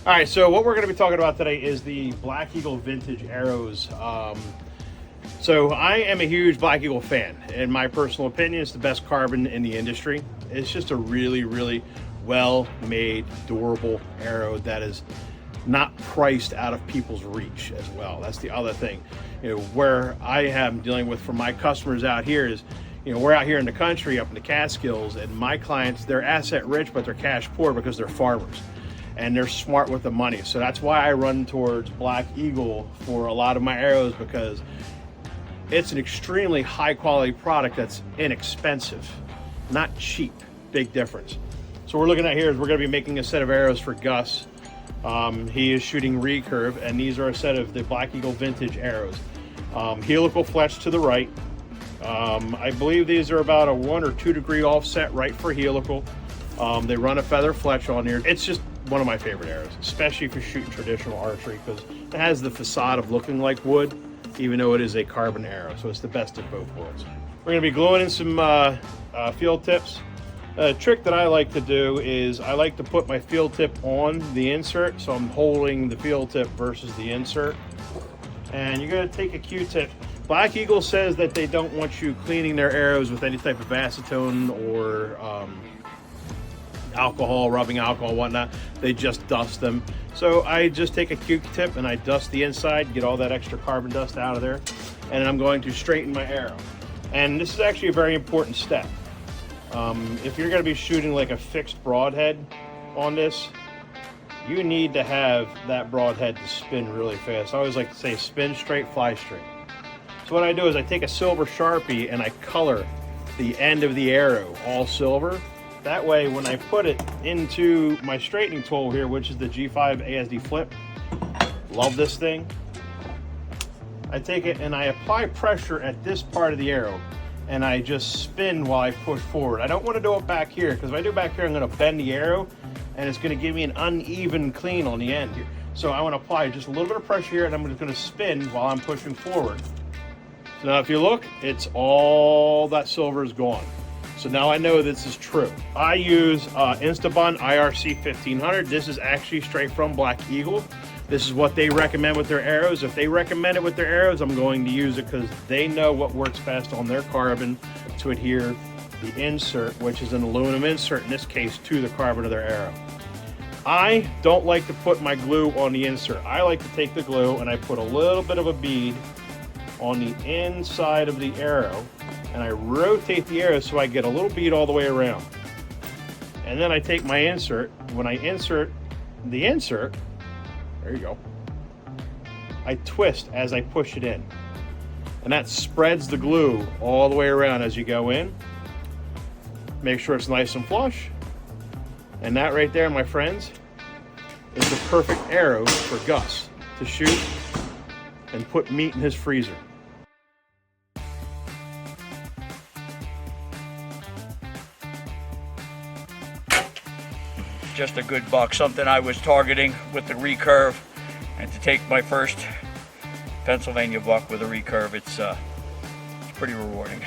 All right, so what we're going to be talking about today is the Black Eagle vintage arrows. So I am a huge Black Eagle fan. In my personal opinion, it's the best carbon in the industry. It's just a really, really well-made, durable arrow that is not priced out of people's reach as well. That's the other thing. Where I am dealing with from my customers out here is, we're out here in the country, up in the Catskills, and my clients, they're asset rich, but they're cash poor because they're farmers. And they're smart with the money. So that's why I run towards Black Eagle for a lot of my arrows, because it's an extremely high quality product that's inexpensive, not cheap. Big difference. So what we're looking at here is we're going to be making a set of arrows for Gus. He is shooting recurve, and these are a set of the Black Eagle vintage arrows. Helical fletch to the right. I believe these are about a 1 or 2 degree offset right for helical. They run a feather fletch on here. It's just one of my favorite arrows, especially if you're shooting traditional archery, because it has the facade of looking like wood, even though it is a carbon arrow. So it's the best of both worlds. We're going to be gluing in some field tips. A trick that I like to do is I like to put my field tip on the insert, so I'm holding the field tip versus the insert. And you're going to take a Q-tip. Black Eagle says that they don't want you cleaning their arrows with any type of acetone or alcohol, rubbing alcohol, whatnot. They just dust them. So I just take a Q-tip and I dust the inside, get all that extra carbon dust out of there, and I'm going to straighten my arrow. And this is actually a very important step. If you're going to be shooting like a fixed broadhead on this, you need to have that broadhead to spin really fast. I always like to say spin straight, fly straight. So what I do is I take a silver Sharpie and I color the end of the arrow all silver. That way, when I put it into my straightening tool here, which is the G5 ASD Flip, love this thing. I take it and I apply pressure at this part of the arrow, and I just spin while I push forward. I don't want to do it back here, because if I do back here, I'm going to bend the arrow, and it's going to give me an uneven clean on the end here. So I want to apply just a little bit of pressure here, and I'm just going to spin while I'm pushing forward. So now if you look, it's all that silver is gone. So now I know this is true. I use Instabond IRC 1500. This is actually straight from Black Eagle. This is what they recommend with their arrows. If they recommend it with their arrows, I'm going to use it because they know what works best on their carbon to adhere the insert, which is an aluminum insert in this case, to the carbon of their arrow. I don't like to put my glue on the insert. I like to take the glue and I put a little bit of a bead on the inside of the arrow, and I rotate the arrow so I get a little bead all the way around. And then I take my insert. When I insert the insert, there you go, I twist as I push it in. And that spreads the glue all the way around as you go in. Make sure it's nice and flush. And that right there, my friends, is the perfect arrow for Gus to shoot and put meat in his freezer. Just a good buck, something I was targeting with the recurve, and to take my first Pennsylvania buck with a recurve, it's pretty rewarding.